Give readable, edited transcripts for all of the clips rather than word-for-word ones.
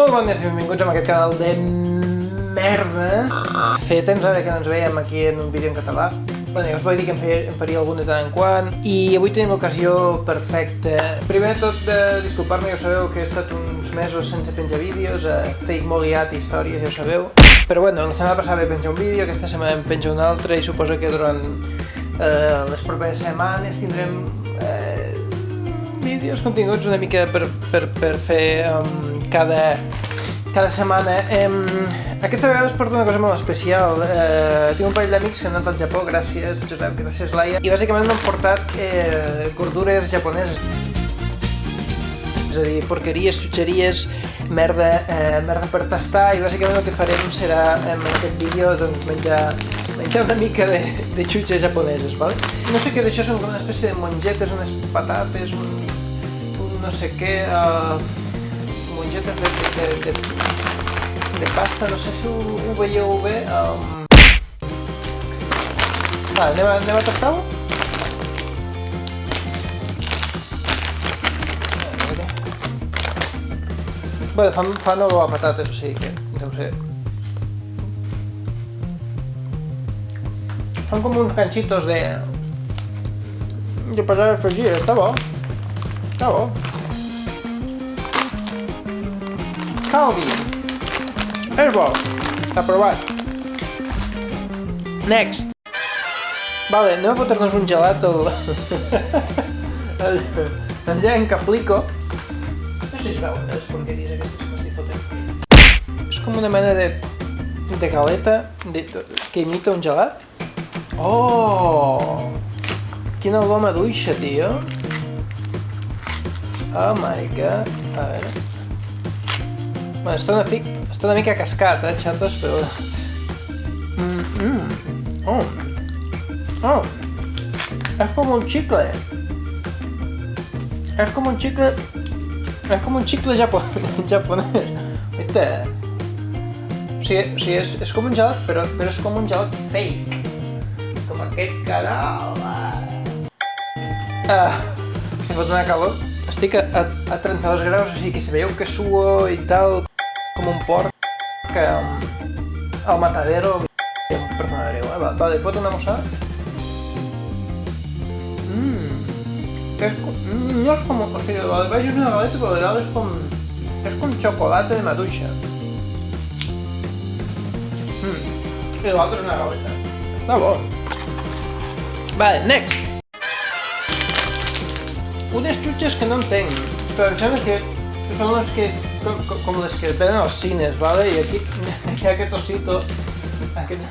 Molt bones i benvinguts a aquest canal de merda. Feia temps ara que no ens veiem aquí en un vídeo en català. Bé, ja us vaig dir que em faria algun de tant en quant i avui tenim l'ocasió perfecta. Primer de tot, disculpar-me, ja ho sabeu que he estat uns mesos sense penjar vídeos, estic molt liat i històries, ja ho sabeu. Però bueno, la setmana passada vaig penjar un vídeo, aquesta setmana em penja un altre i suposo que durant les properes setmanes tindrem vídeos, continguts una mica per fer cada setmana. Aquesta vegada us porto una cosa molt especial. Tinc un parell d'amics que han anat al Japó, gràcies Josep, gràcies Laia, i bàsicament m'han portat gordures japoneses. És a dir, porqueries, xutxeries, merda per tastar, i bàsicament el que farem serà en aquest vídeo menjar una mica de xutxes japoneses, val? No sé què d'això, són com una espècie de mongetes, unes patates, un no sé què, mongetes de pasta, no sé si ho veieu bé. Anem a tastar-ho? Bé, fan olor a patates, o sigui que deu ser. Són com uns ganxitos de passar a fregir, està bo. Està bo. Calvi. És bo. Aprovat. Next. Vale, anem a fotre-nos un gelat el gegant Caplico. No sé si es veuen les porqueries aquestes que m'estic fotent. És com una mena de galeta que imita un gelat. Oh! Quina olor maduixa, tio! Oh my god! A veure... Bueno, està una mica cascat, xatos, però... Oh! És com un xicle! És com un xicle... És com un xicle japonès. Oita! O sigui, és com un gelat, però és com un gelat fake. Com aquest canal. Estic fot una calor. Estic a 32 graus, o sigui que si veieu que suo i tal, com un porc al matadero, perdonareu, Vale, fot una mossada. No és com... O sigui, la de baix és una galeta, però de dalt és com xocolata de maduixa. I l'altra és una galeta. Està bo. Vale, next! Unes xutxes que no entenc, però em sembla que són les que, com les que es venen als cines, vale? I aquí hi ha aquest osito, aquest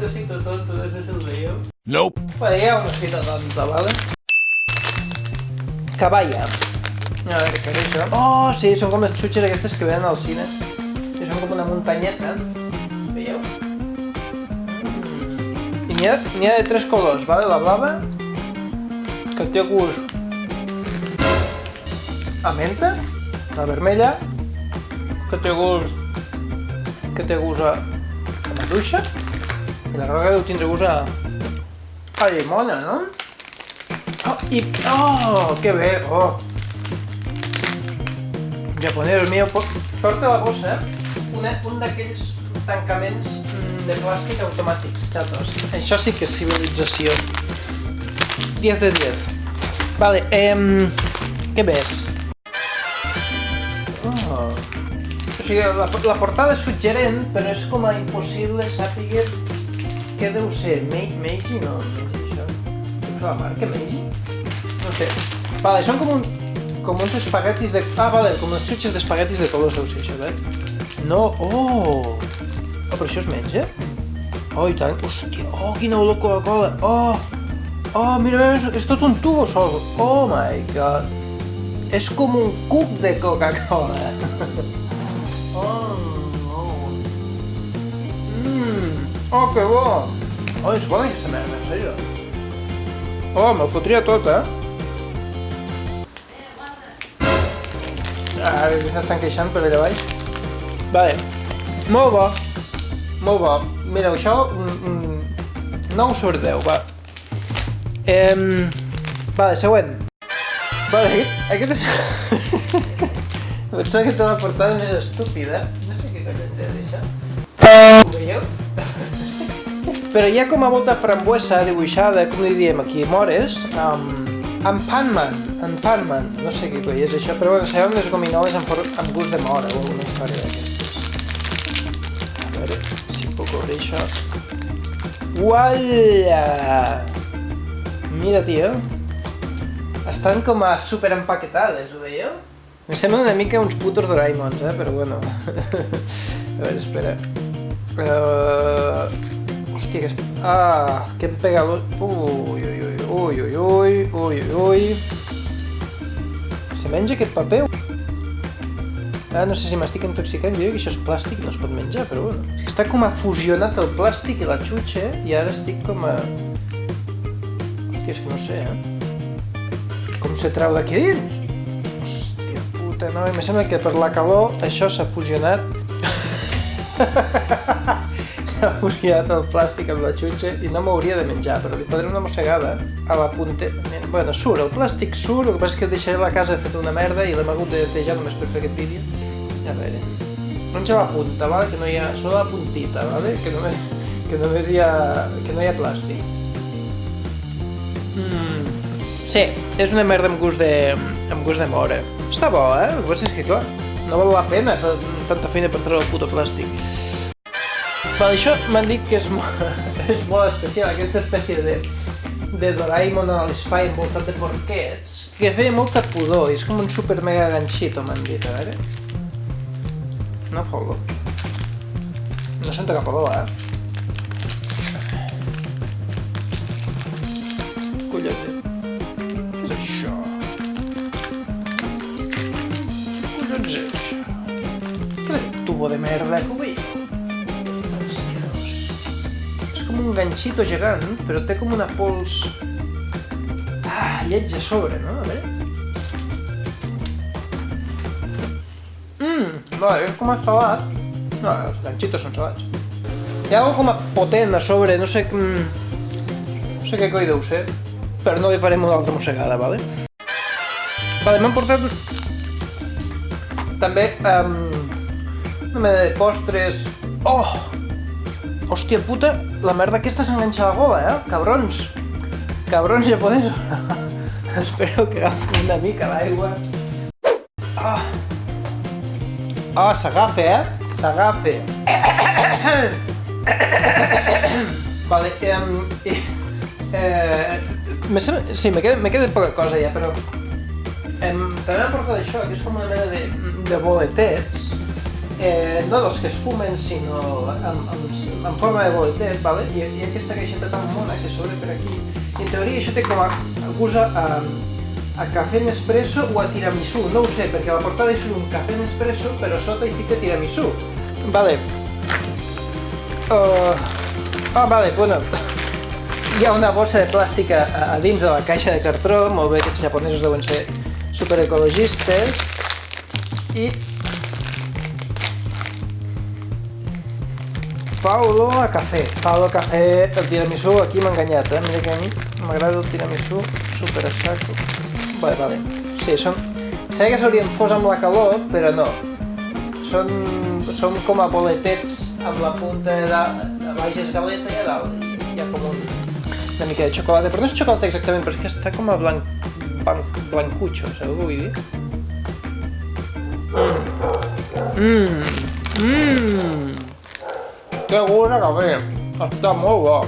osito tonto, no sé si el veieu. Nope. Vale, hi ha un osito tonto, vale? Caballa. A veure, què és això? Oh, sí, són com les xutxes aquestes que venen al cine. I són com una muntanyeta. Veieu? I n'hi ha de tres colors, vale? La blava, que té gust a menta, la vermella, que té gust a maduixa, i la groga deu tindre gust a llimona, no? Oh, que bé, oh! Japonès, mío, porta la bossa, un d'aquells tancaments de plàstic automàtics, xatos. Això sí que és civilització. 10 de 10. Vale, què més? O sigui, la portada és suggerent, però és com a impossible saber què deu ser. Meiji? No, això. Deu ser la marca Meiji? No sé. Vale, són com uns espaguetis de... vale, com les xutxes d'espaguetis de colors, deu ser això, eh? No, oh, però això es menja? Oh, i tant. Hòstia, oh, quina olor Coca-Cola. Oh, mira, és tot un tubo sol. Oh my god. És com un cuc de Coca-Cola. Oh, que bo. Oh, és bona aquesta merda, en sèrio. Oh, me'l fotria tot, Ara que s'estan queixant per allà baix. Vale. Molt bo. Molt bo. Mireu, això... 9 sobre 10, va. Vale, següent. Vale, aquest és... Pensava que té la portada més estúpida. No sé què collons és això. Ho veieu? Però hi ha com a molta frambuesa dibuixada, com li diem aquí, mores, amb Pac-Man. No sé què coi és això, però bueno, seran unes gominoles amb gust de mora o alguna història d'aquestes. A veure si puc obrir això. Uala! Mira, tio. Estan com a super empaquetades, ho veieu? Em sembla una mica uns putos Doraemons, però bueno. A veure, espera. Hòstia, que... que em pega l'ull. Ui. Se menja aquest paper? No sé si m'estic intoxicant, jo diria que això és plàstic i no es pot menjar, però bueno. Està com a fusionat el plàstic i la xutxa i ara estic com a... Hòstia, és que no sé, Com se trau d'aquí dins? Hòstia puta, no, em sembla que per la calor això s'ha fusionat. S'ha fusionat el plàstic amb la xutxa i no m'hauria de menjar, però li podré una mossegada a la punta. Bueno, el plàstic surt, el que passa és que deixaré la casa feta una merda i l'hem hagut de netejar només per fer aquest vídeo. A veure, no ens la punta, vale? Que no hi ha, solo la puntita, vale? Que només hi ha, que no hi ha plàstic. Sí, és una merda amb gust de mora. Està bo, El que passa és que, clar, no val la pena tanta feina per treure el puto plàstic. Vale, això m'han dit que és molt especial, aquesta espècie de Doraemon a l'espai envoltat de porquets, que feia molta pudor i és com un super mega ganxito, m'han dit, a veure. No fa olor. No sento cap olor, Collons. Què és això? Què collons és això? Què és aquest tubo de merda que ho veieu? És com un ganxito gegant, però té com una pols... lleig a sobre, no? A veure. Vale, és com a salat. No, els ganxitos són salats. Hi ha algo com a potent a sobre, no sé què coi deu ser, però no li farem una altra mossegada, vale? Vale, m'han portat també una mena de postres. Oh! Hòstia puta, la merda aquesta s'enganxa a la gola, cabrons! Cabrons japonesos! Espero que agafi una mica d'aigua. S'agafa, S'agafa. Vale, sí, me queda poca cosa ja, però... També m'ha portat això, que és com una mena de boletets, no dels que es fumen, sinó en forma de boletet, vale? I aquesta caixeta tan mona que s'obre per aquí. I en teoria això té com a gust a cafè Nespresso o a tiramisú, no ho sé, perquè a la portada és un cafè Nespresso, però sota hi fica tiramisú. Vale. Vale, bueno. Hi ha una bossa de plàstic a dins de la caixa de cartró, molt bé, aquests japonesos deuen ser superecologistes. I... Paulo a cafè. El tiramisú aquí m'ha enganyat, mira que a mi m'agrada el tiramisú super a saco. Vale. Sí, sé que s'haurien fos amb la calor, però no. Són com a boletets amb la punta de baix és galeta i a dalt hi ha com una mica de xocolata, però no és xocolata exactament, però és que està com a blancutxo, sabeu què vull dir? Que gust de cafè! Està molt bo!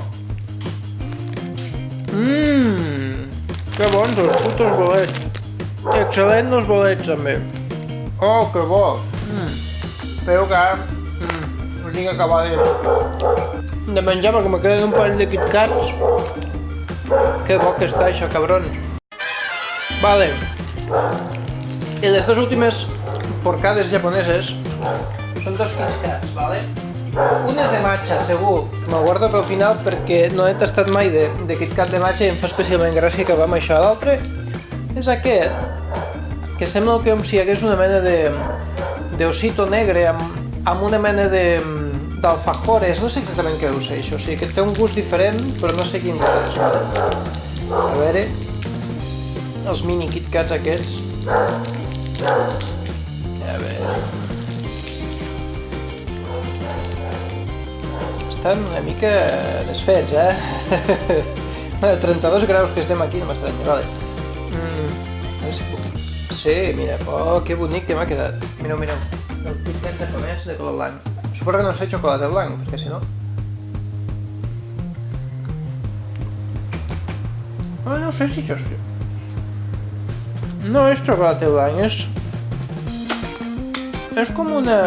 Que bons els putos bolets! Excel·lents els bolets també! Oh, que bo! Espero que ara us tinc acabar de menjar perquè me queden un parell de Kit Kats. Que bo que està això, cabrons! Vale. I les dues últimes porcades japoneses són dos Kit Kats, vale? Un és de matxa, segur. Me'l guardo pel final perquè no he tastat mai de Kit Kat de matxa i em fa especialment gràcia que va amb això. L'altre és aquest, que sembla com si hi hagués una mena d'osito negre amb una mena d'alfajores. No sé exactament què deu ser això, o sigui que té un gust diferent, però no sé quin gust és. A veure, els mini Kit Kats aquests. A estan una mica desfets, 32 graus que estem aquí, no m'estranya, vale. A veure si puc... Sí, mira, oh, que bonic que m'ha quedat. Mireu, el KitKat japonès de color blanc. Suposo que no sé xocolata blanc, perquè si no... No sé si això és... No és xocolata blanc, és com una...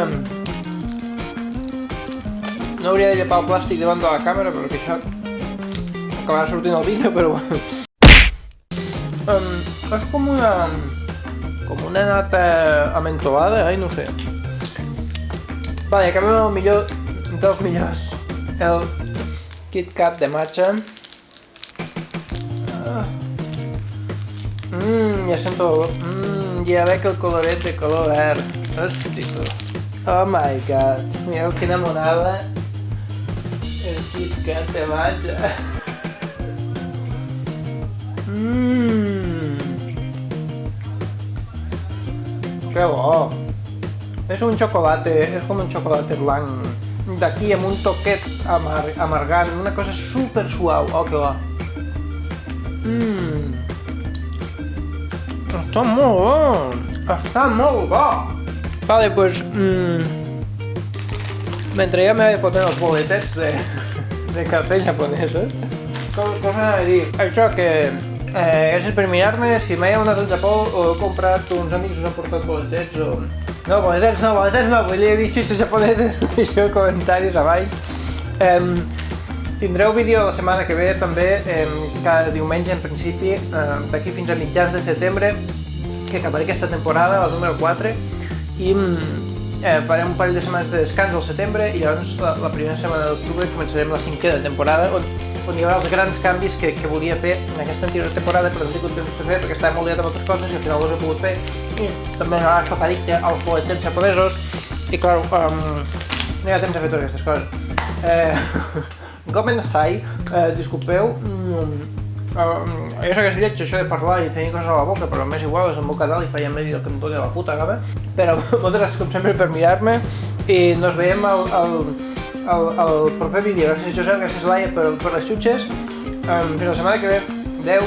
No hauria de llepar el plàstic davant de la càmera, però que això... acabarà sortint el vídeo, però... és com una... com una nata amentolada, no ho sé. Vale, acabem amb el millor dels millors. El KitKat de matcha. Ja sento... ja veig el coloret de color verd. Hosti, tu. Oh my god. Mireu quina monada. El KitKat de matcha. Que bo. És un xocolate, és com un xocolate blanc d'aquí amb un toquet amargant, una cosa super suau. Oh, que bo. Està molt bo. Està molt bo. Vale, pues... mentre ja m'he fotent els boletets de cafè japonesos, cosa anava a dir? Això que... gràcies per mirar-me, si mai heu anat al Japó o heu comprat, uns amics us han portat boletets o... No, boletets no, vull dir xistes japoneses, deixeu comentaris a baix. Tindreu vídeo la setmana que ve també, cada diumenge en principi, d'aquí fins a mitjans de setembre, que acabaré aquesta temporada, la número 4, i farem un parell de setmanes de descans al setembre i llavors la primera setmana d'octubre començarem la 5a temporada, on hi haurà els grans canvis que volia fer en aquesta anterior temporada, però no he tingut temps de fer perquè estava molt liat amb altres coses i al final no he pogut fer. I també m'ha això addicte als boletets japonesos i clar, no hi ha temps de fer totes aquestes coses. Gomen nasai, disculpeu, jo sé que és lleig això de parlar i tenir coses a la boca, però m'és igual, és en boca dalt i faig en medi el que em doni la puta gana. Però moltes gràcies com sempre per mirar-me i nos veiem al proper vídeo. Gràcies Josep, gràcies Laia per les xutxes. Fins la setmana que ve. Adeu.